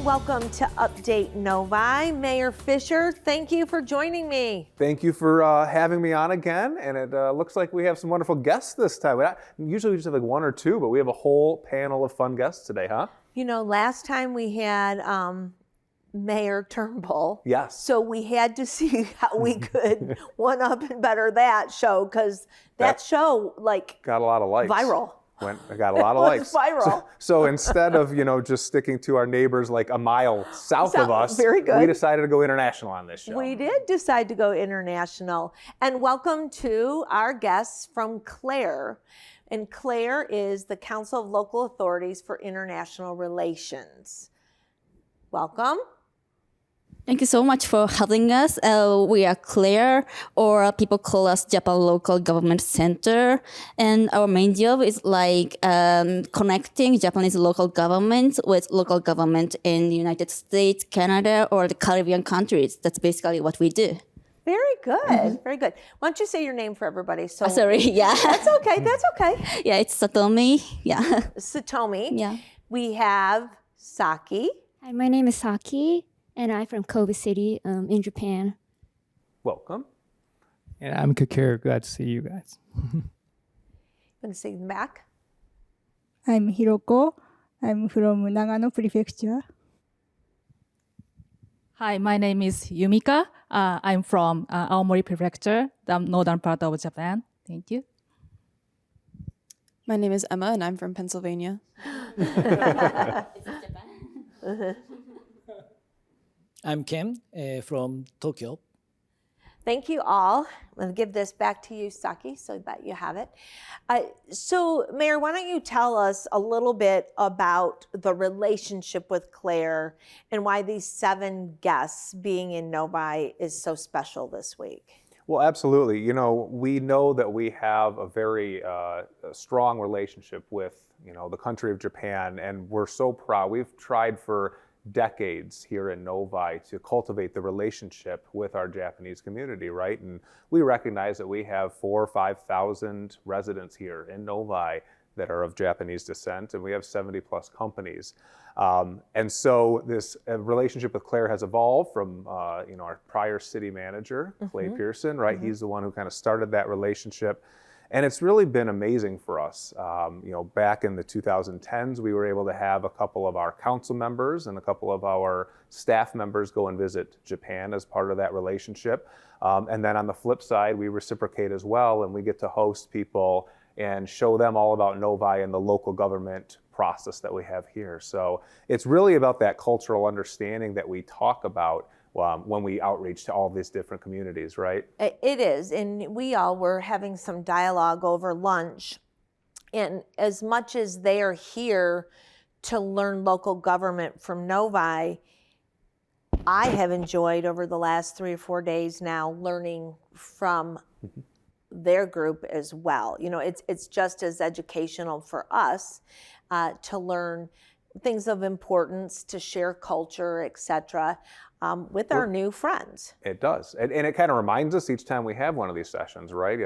and welcome to Update Novi. Mayor Fischer, thank you for joining me. Thank you for having me on again, and it looks like we have some wonderful guests this time. Usually we just have like one or two, but we have a whole panel of fun guests today, huh? You know, last time we had Mayor Turnbull. Yes. So we had to see how we could one up and better that show, because that show got a lot of likes. Viral. I got a lot of likes. Viral. So instead of just sticking to our neighbors like a mile south of us, very good. We decided to go international on this show. We did decide to go international. And welcome to our guests from CLAIR. And CLAIR is the Council of Local Authorities for International Relations. Welcome. Thank you so much for having us. We are CLAIR, or people call us Japan Local Government Center. And our main job is connecting Japanese local government with local government in the United States, Canada, or the Caribbean countries. That's basically what we do. Very good. Very good. Why don't you say your name for everybody? So sorry, yeah. That's okay. That's okay. Yeah, it's Satomi. Yeah. Satomi. Yeah. We have Saki. Hi, my name is Saki, and I'm from Kobe City in Japan. Welcome. And I'm Kakir. Glad to see you guys. Want to say them back? I'm Hiroko. I'm from Nagano Prefecture. Hi, my name is Yumika. I'm from Aomori Prefecture, the northern part of Japan. Thank you. My name is Emma, and I'm from Pennsylvania. I'm Kim from Tokyo. Thank you all. I'll give this back to you, Saki, so that you have it. So, Mayor, why don't you tell us a little bit about the relationship with CLAIR and why these 7 guests being in Novi is so special this week? Well, absolutely. We know that we have a very strong relationship with, the country of Japan, and we're so proud. We've tried for decades here in Novi to cultivate the relationship with our Japanese community, right? And we recognize that we have 4,000 or 5,000 residents here in Novi that are of Japanese descent, and we have 70 plus companies. And so this relationship with CLAIR has evolved from, our prior city manager, Clay Pearson, right? He's the one who kind of started that relationship. And it's really been amazing for us. Back in the 2010s, we were able to have a couple of our council members and a couple of our staff members go and visit Japan as part of that relationship. And then on the flip side, we reciprocate as well, and we get to host people and show them all about Novi and the local government process that we have here. So it's really about that cultural understanding that we talk about when we outreach to all these different communities, right? It is, and we all were having some dialogue over lunch. And as much as they are here to learn local government from Novi, I have enjoyed over the last 3 or 4 days now learning from their group as well. It's just as educational for us to learn things of importance, to share culture, etc., with our new friends. It does. And it kind of reminds us each time we have one of these sessions, right?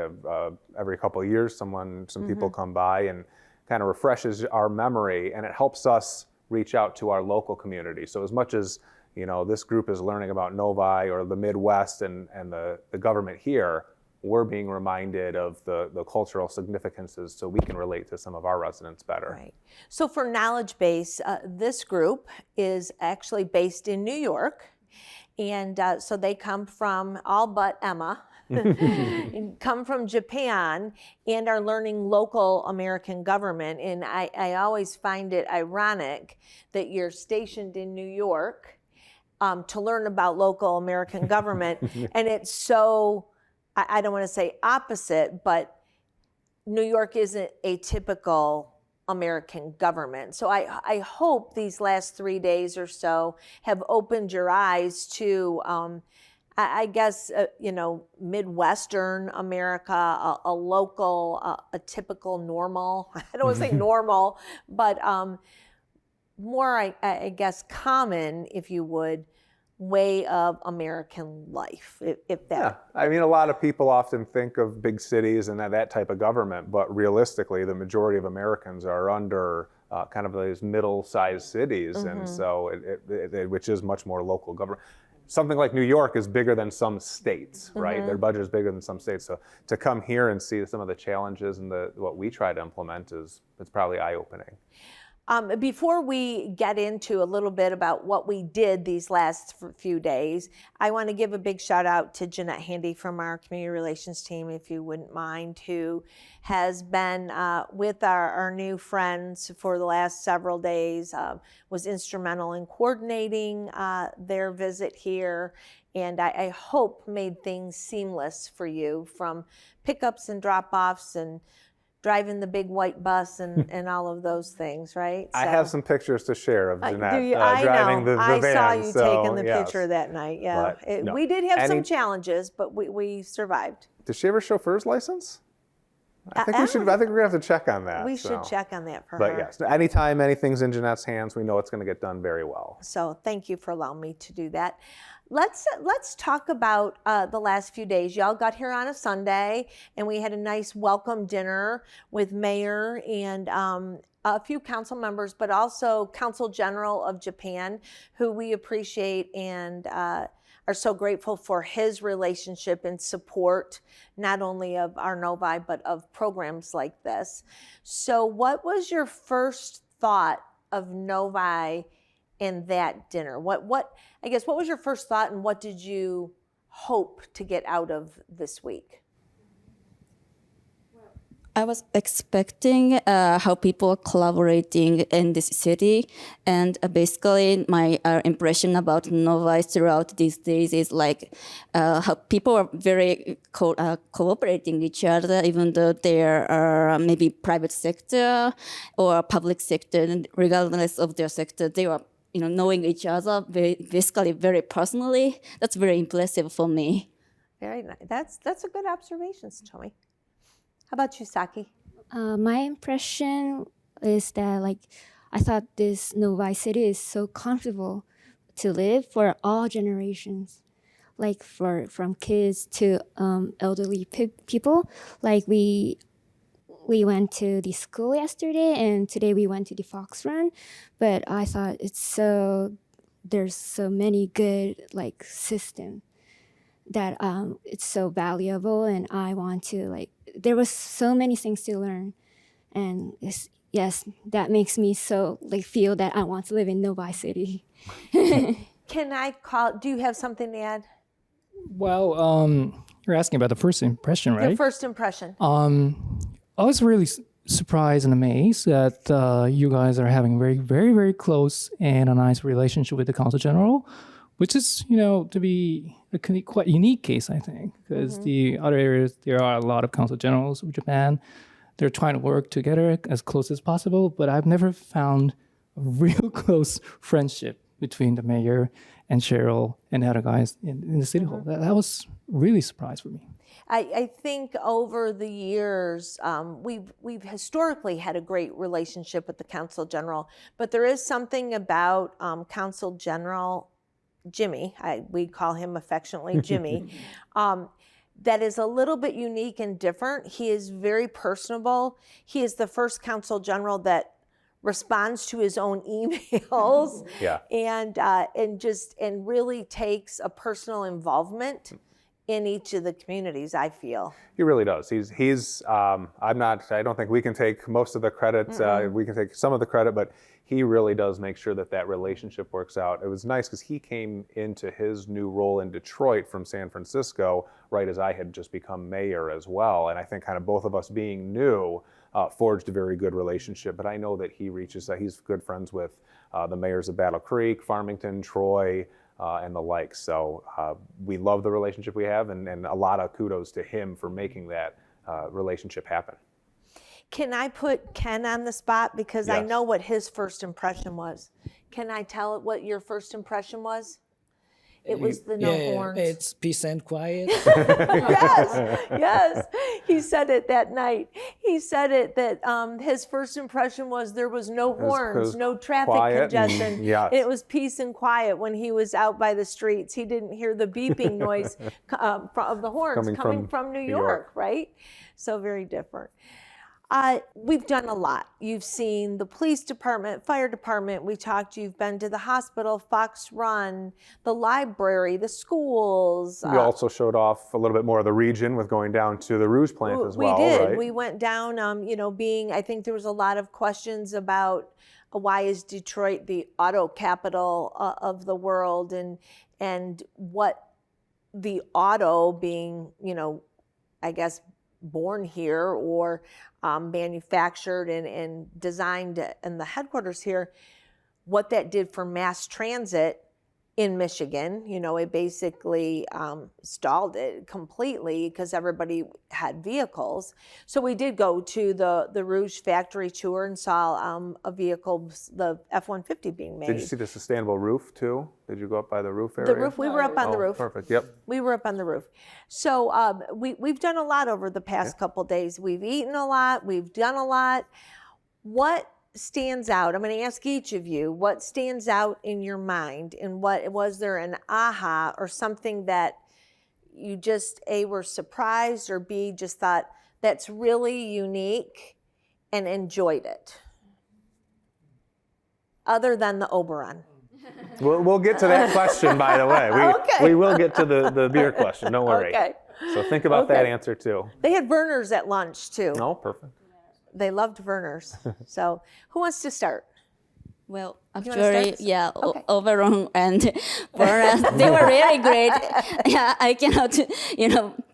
Every couple of years, some people come by and kind of refreshes our memory, and it helps us reach out to our local community. So as much as, this group is learning about Novi or the Midwest and the government here, we're being reminded of the cultural significances so we can relate to some of our residents better. Right. So for Knowledge Base, this group is actually based in New York. And so they come from, all but Emma, come from Japan and are learning local American government. And I always find it ironic that you're stationed in New York to learn about local American government. And it's so, I don't want to say opposite, but New York isn't a typical American government. So I hope these last 3 days or so have opened your eyes to, I guess, Midwestern America, a local, a typical normal, I don't want to say normal, but more, I guess, common, if you would, way of American life, if that. Yeah, I mean, a lot of people often think of big cities and that type of government, but realistically, the majority of Americans are under kind of these middle-sized cities, and so which is much more local government. Something like New York is bigger than some states, right? Their budget is bigger than some states. So to come here and see some of the challenges and what we try to implement it's probably eye-opening. Before we get into a little bit about what we did these last few days, I want to give a big shout out to Jeanette Handy from our community relations team, if you wouldn't mind, who has been with our new friends for the last several days, was instrumental in coordinating their visit here, and I hope made things seamless for you, from pickups and drop-offs and driving the big white bus and all of those things, right? I have some pictures to share of Jeanette I driving know. the I van. saw you taking the yes. picture that night, yeah. But, no. We did have some challenges, but we survived. Does she have a chauffeur's license? I think we should. I think we're gonna have to check on that. We should check on that for her. But yes, anytime anything's in Jeanette's hands, we know it's going to get done very well. So thank you for allowing me to do that. Let's talk about the last few days. Y'all got here on a Sunday, and we had a nice welcome dinner with Mayor and a few council members, but also Consul General of Japan, who we appreciate and are so grateful for his relationship and support, not only of our Novi, but of programs like this. So what was your first thought of Novi in that dinner? What was your first thought, and what did you hope to get out of this week? I was expecting how people are collaborating in this city, and basically my impression about Novi throughout these days is like how people are very cooperating each other, even though they are maybe private sector or public sector, and regardless of their sector, they are knowing each other basically very personally. That's very impressive for me. Very nice. That's a good observation, Tomi. How about you, Saki? My impression is that I thought this Novi city is so comfortable to live for all generations, from kids to elderly people. We went to the school yesterday, and today we went to the Fox Run. But I thought there's so many good system that it's so valuable, and I want to there was so many things to learn, and that makes me so feel that I want to live in Novi City. Can I do you have something to add? Well, you're asking about the first impression, right? Your first impression. I was really surprised and amazed that you guys are having very, very, very close and a nice relationship with the Consul General, which is, to be a quite unique case, I think, because the other areas, there are a lot of Consul Generals of Japan. They're trying to work together as close as possible, but I've never found a real close friendship between the mayor and Sheryl and the other guys in the city hall. That was really a surprise for me. I think over the years, we've historically had a great relationship with the Consul General, but there is something about Consul General Jimmy, we call him affectionately Jimmy, that is a little bit unique and different. He is very personable. He is the first Consul General that responds to his own emails, and really takes a personal involvement in each of the communities, I feel. He really does. He's I don't think we can take most of the credit. We can take some of the credit, but he really does make sure that relationship works out. It was nice because he came into his new role in Detroit from San Francisco right as I had just become mayor as well. And I think kind of both of us being new forged a very good relationship. But I know that he's good friends with the mayors of Battle Creek, Farmington, Troy, and the like. So we love the relationship we have, and a lot of kudos to him for making that relationship happen. Can I put Ken on the spot? Because I Yes. know what his first impression was. Can I tell it what your first impression was? It was the no horns. It's peace and quiet. Yes. He said it that night. He said it that his first impression was there was no horns, no traffic congestion. It was peace and quiet when he was out by the streets. He didn't hear the beeping noise of the horns coming from New York, right? So very different. We've done a lot. You've seen the police department, fire department. We talked, you've been to the hospital, Fox Run, the library, the schools. We also showed off a little bit more of the region with going down to the Rouge plant as well, We did. right? We went down, I think there was a lot of questions about why is Detroit the auto capital of the world, and what the auto being, I guess, born here or manufactured and designed in the headquarters here, what that did for mass transit in Michigan. It basically stalled it completely because everybody had vehicles. So we did go to the Rouge factory tour and saw a vehicle, the F-150 being made. Did you see the sustainable roof too? Did you go up by the roof area? The roof, we were up on the roof. Perfect, yep. We were up on the roof. So we've done a lot over the past couple days. We've eaten a lot, we've done a lot. What stands out? I'm going to ask each of you, what stands out in your mind, and what was there an aha or something that you just A, were surprised, or B, just thought that's really unique and enjoyed it, other than the Oberon? We'll get to that question, by the way. We will get to the beer question, don't worry. Okay. So think about that answer too. They had Vernors at lunch too. No, perfect. They loved Vernors. So who wants to start? Well, wanna actually, start? yeah, Okay. Oberon and Boras, they were really great. Yeah, I cannot,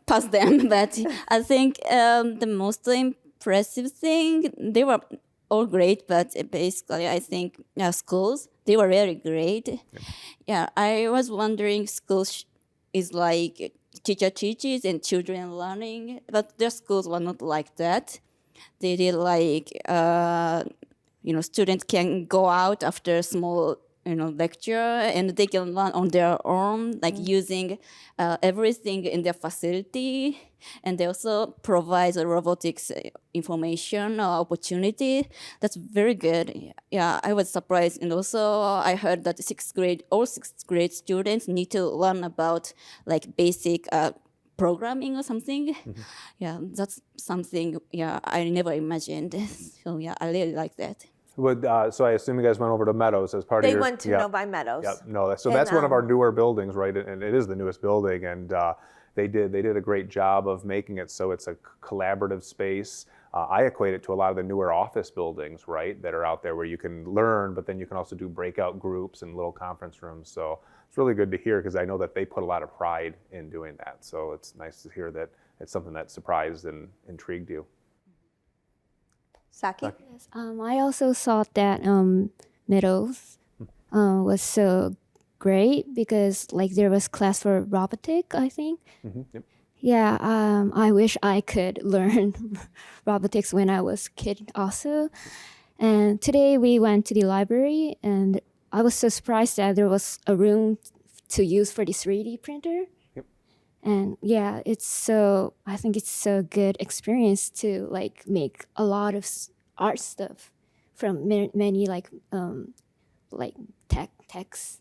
pass them. But I think the most impressive thing, they were all great, but basically I think schools, they were really great. Yeah, I was wondering, schools is like teacher teaches and children learning, but their schools were not like that. They did like, students can go out after a small, lecture, and they can learn on their own, like using everything in their facility. And they also provide robotics information or opportunity. That's very good. Yeah, I was surprised. And also I heard that all sixth grade students need to learn about like basic programming or something. Yeah, that's something, I never imagined. So yeah, I really like that. So I assume you guys went over to Meadows as part of They your... went to Novi Meadows. Yep, no, so that's one of our newer buildings, right? And it is the newest building, and they did a great job of making it so it's a collaborative space. I equate it to a lot of the newer office buildings, right, that are out there where you can learn, but then you can also do breakout groups and little conference rooms. So it's really good to hear, because I know that they put a lot of pride in doing that. So it's nice to hear that it's something that surprised and intrigued you. Saki? Yes, I also thought that Meadows was so great because like there was class for robotic, I think. Yep. Yeah, I wish I could learn robotics when I was a kid also. And today we went to the library, and I was so surprised that there was a room to use for the 3D printer. Yep. And yeah, I think it's so good experience to like make a lot of art stuff from many like texts.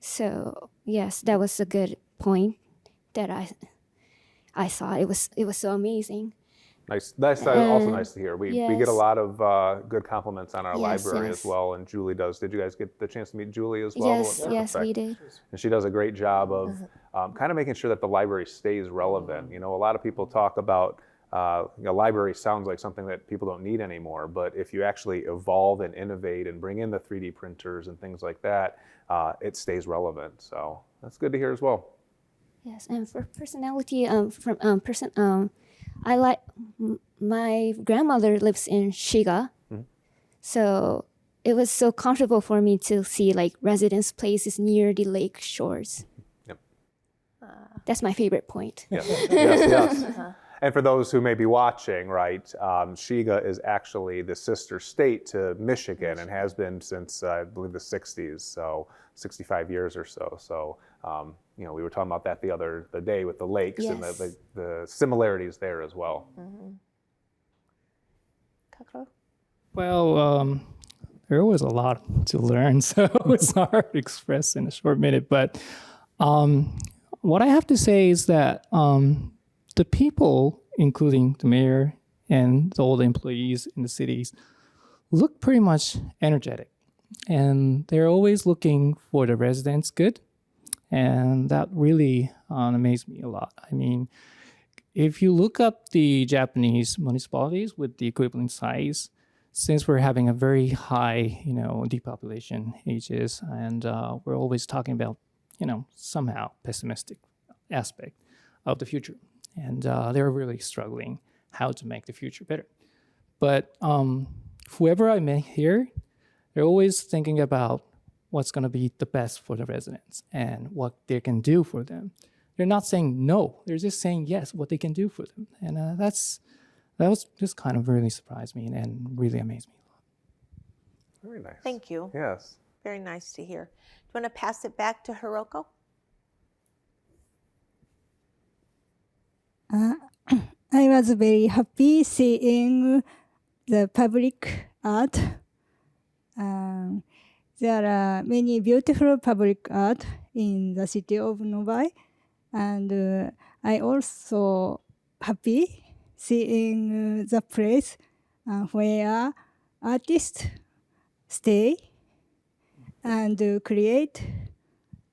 So yes, that was a good point that I thought it was so amazing. Nice. That's also nice to hear. We get a lot of good compliments on our Yes, library yes. as well, and Julie does. Did you guys get the chance to meet Julie as well? Yes, we Perfect. did. And she does a great job of kind of making sure that the library stays relevant. A lot of people talk about library sounds like something that people don't need anymore, but if you actually evolve and innovate and bring in the 3D printers and things like that, it stays relevant. So that's good to hear as well. Yes, and for personality, I like my grandmother lives in Shiga, so it was so comfortable for me to see like residence places near the lake shores. Yep. That's my favorite point. Yes. Yes. And for those who may be watching, right, Shiga is actually the sister state to Michigan and has been since, I believe, the 60s, so 65 years or so. So, we were talking about that the day with the lakes and the similarities there as well. Kakro? Well, there was a lot to learn, so it's hard to express in a short minute. But what I have to say is that the people, including the mayor and all the employees in the cities look pretty much energetic. And they're always looking for the residents' good. And that really amazed me a lot. I mean, if you look up the Japanese municipalities with the equivalent size, since we're having a very high, depopulation ages, and we're always talking about, somehow pessimistic aspect of the future. And they're really struggling how to make the future better. But whoever I met here, they're always thinking about what's going to be the best for the residents and what they can do for them. They're not saying no, they're just saying yes, what they can do for them. And that was just kind of really surprised me and really amazed me a lot. Very nice. Thank you. Yes. Very nice to hear. Do you want to pass it back to Hiroko? I was very happy seeing the public art. There are many beautiful public art in the city of Novi, and I also happy seeing the place where artists stay and create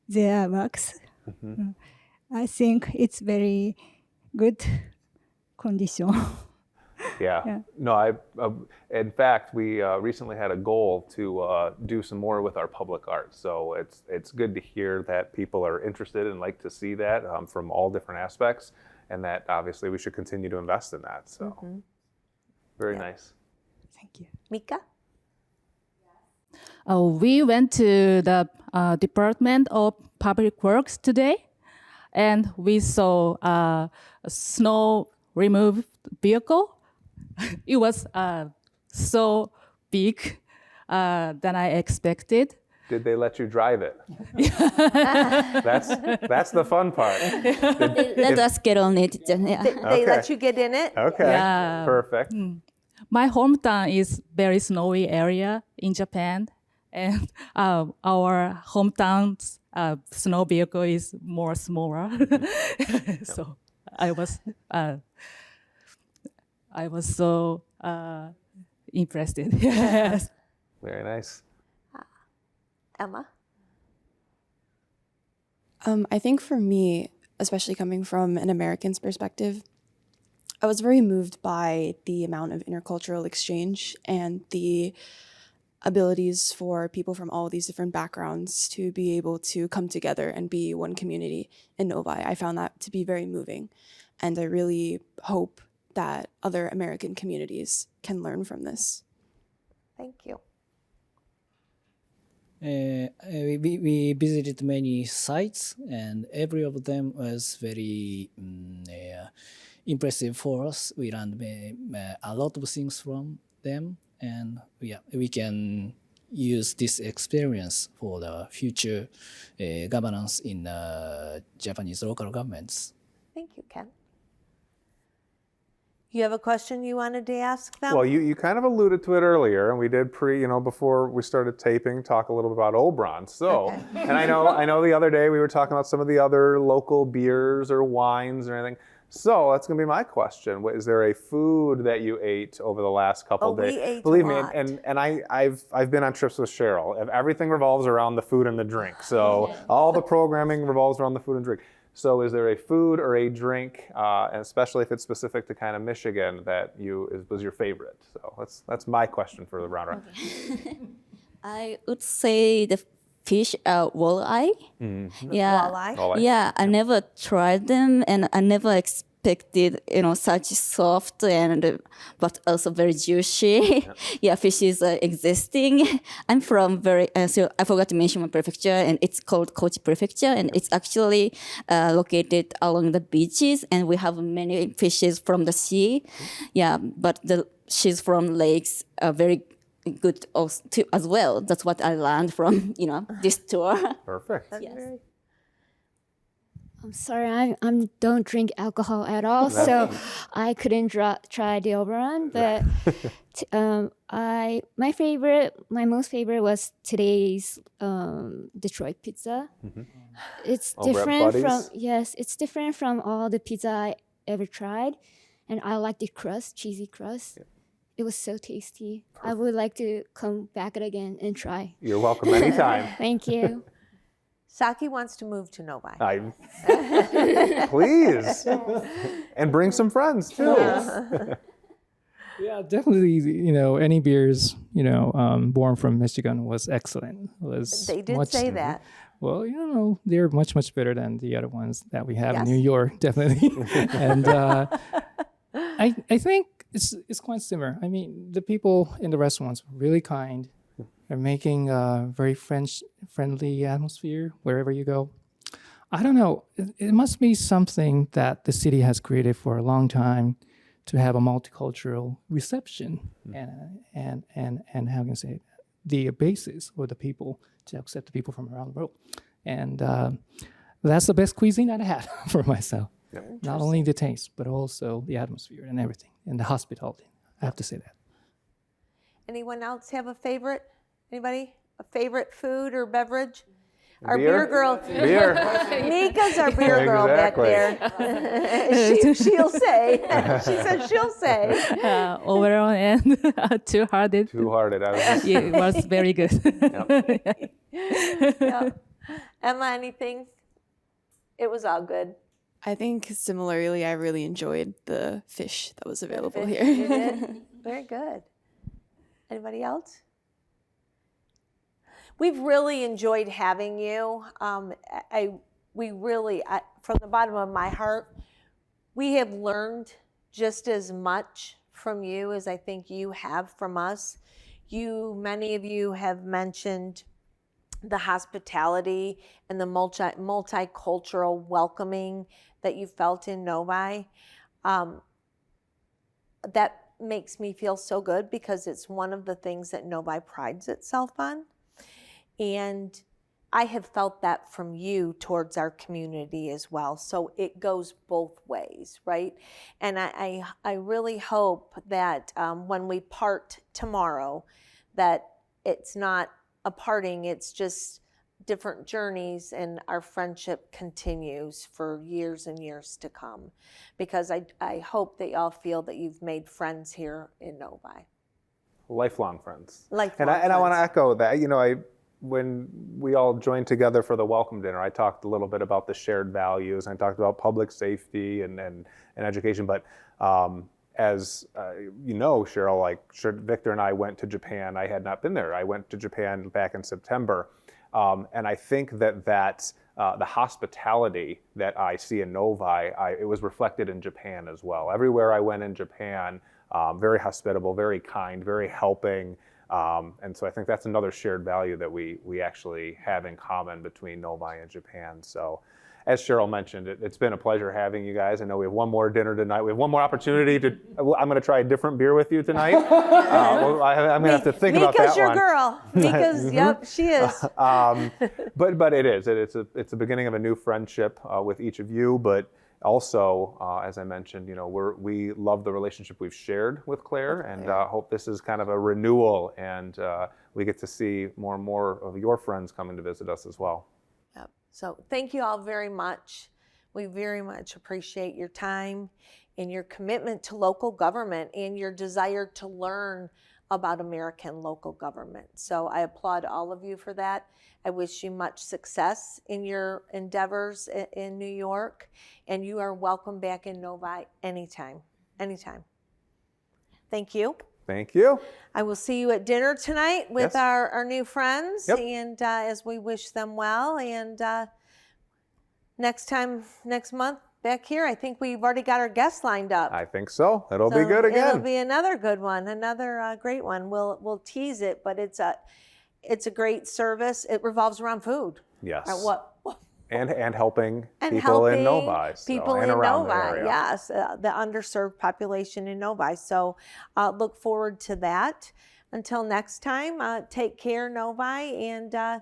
their works. I think it's very good condition. Yeah. No, in fact, we recently had a goal to do some more with our public art. So it's good to hear that people are interested and like to see that from all different aspects, and that obviously we should continue to invest in that. So very nice. Thank you. Mika? We went to the Department of Public Works today, and we saw a snow removed vehicle. It was so big than I expected. Did they let you drive it? That's the fun part. Let us get on it. Yeah. They let you get in it? Okay, Yeah. perfect. My hometown is very snowy area in Japan, and our hometown's snow vehicle is more smaller. So I was so impressed. Yes. Very nice. Emma? I think for me, especially coming from an American's perspective, I was very moved by the amount of intercultural exchange and the abilities for people from all these different backgrounds to be able to come together and be one community in Novi. I found that to be very moving, and I really hope that other American communities can learn from this. Thank you. We visited many sites, and every of them was very impressive for us. We learned a lot of things from them, and we can use this experience for the future governance in Japanese local governments. Thank you, Ken. You have a question you wanted to ask them? Well, you kind of alluded to it earlier, and we did before we started taping, talk a little bit about Oberon. So, and I know the other day we were talking about some of the other local beers or wines or anything. So that's gonna be my question. Is there a food that you ate over the last couple days? We ate Believe a me, lot. and I've been on trips with Sheryl. Everything revolves around the food and the drink. So all the programming revolves around the food and drink. So is there a food or a drink, and especially if it's specific to kind of Michigan, that was your favorite? So that's my question for the round. Okay. I would say the fish walleye. Yeah. Walleye? Yeah, I never tried them, and I never expected such soft and but also very juicy. Yeah, fish is existing. I'm from so I forgot to mention my prefecture, and it's called Kochi Prefecture, and it's actually located along the beaches, and we have many fishes from the sea. Yeah, but the fish from lakes are very good also too, as well. That's what I learned from this tour. Perfect. Yes. I'm sorry, I don't drink alcohol at all, so I couldn't try the Oberon. But my most favorite was today's Detroit pizza. It's Over at different Buddy's? it's different from all the pizza I ever tried, and I like the crust, cheesy crust. It was so tasty. I would like to come back again and try. You're welcome anytime. Thank you. Saki wants to move to Novi. Please. And bring some friends too. Yeah, definitely. Any beers, born from Michigan was excellent. They did say that. Well, they're much, much better than the other ones that we have in Yes. New York, definitely. And I think it's quite similar. I mean, the people in the restaurants were really kind. They're making a very friendly atmosphere wherever you go. I don't know. It must be something that the city has created for a long time to have a multicultural reception and how can I say it? The basis for the people to accept the people from around the world. And that's the best cuisine that I had for myself. Yeah. Not only the taste, but also the atmosphere and everything, and the hospitality. I have to say that. Anyone else have a favorite? Anybody? A favorite food or beverage? Our Beer? beer girl. Beer. Nika's our beer girl back Exactly. there. she'll say. She said she'll say. Overall and two-hearted. Two-hearted. Yeah, it was very good. Yep. Emma, anything? It was all good. I think similarly, I really enjoyed the fish that was available You here. did? Very good. Anybody else? We've really enjoyed having you. We really, from the bottom of my heart, we have learned just as much from you as I think you have from us. Many of you have mentioned the hospitality and the multicultural welcoming that you felt in Novi. That makes me feel so good because it's one of the things that Novi prides itself on. And I have felt that from you towards our community as well. So it goes both ways, right? And I really hope that when we part tomorrow, that it's not a parting, it's just different journeys and our friendship continues for years and years to come. Because I hope that y'all feel that you've made friends here in Novi. Lifelong friends. Lifelong And I want to friends. echo that. When we all joined together for the welcome dinner, I talked a little bit about the shared values. I talked about public safety and education. But as Cheryl, Victor and I went to Japan. I had not been there. I went to Japan back in September. And I think that the hospitality that I see in Novi, it was reflected in Japan as well. Everywhere I went in Japan, very hospitable, very kind, very helping. And so I think that's another shared value that we actually have in common between Novi and Japan. So as Sheryl mentioned, it's been a pleasure having you guys. I know we have one more dinner tonight. We have one more opportunity I'm going to try a different beer with you tonight. I'm going to have to think about that Mika's your one. girl. Mika's, yep, she is. But it is. It's the beginning of a new friendship with each of you. But also, as I mentioned, we love the relationship we've shared with CLAIR, and hope this is kind of a renewal, and we get to see more and more of your friends coming to visit us as well. Yep. So thank you all very much. We very much appreciate your time and your commitment to local government and your desire to learn about American local government. So I applaud all of you for that. I wish you much success in your endeavors in New York, and you are welcome back in Novi anytime. Thank you. Thank you. I will see you at dinner tonight with Yes. our new friends, Yep. and as we wish them well. And next month, back here, I think we've already got our guests lined up. I think so. It'll be So good again. It'll be another good one, another great one. We'll tease it, but it's a great service. It revolves around food. Yes. And helping And people helping in Novi. people and in around Novi, the area. yes, the underserved population in Novi. So look forward to that. Until next time, take care, Novi, and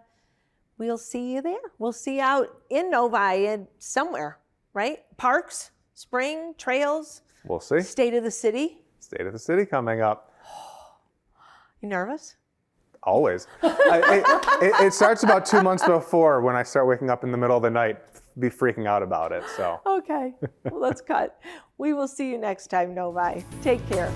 we'll see you there. We'll see you out in Novi and somewhere, right? Parks, spring, trails, We'll see. state of the city. State of the City coming up. You nervous? Always. It starts about 2 months before when I start waking up in the middle of the night be freaking out about it. So Okay, well, let's cut. We will see you next time, Novi. Take care.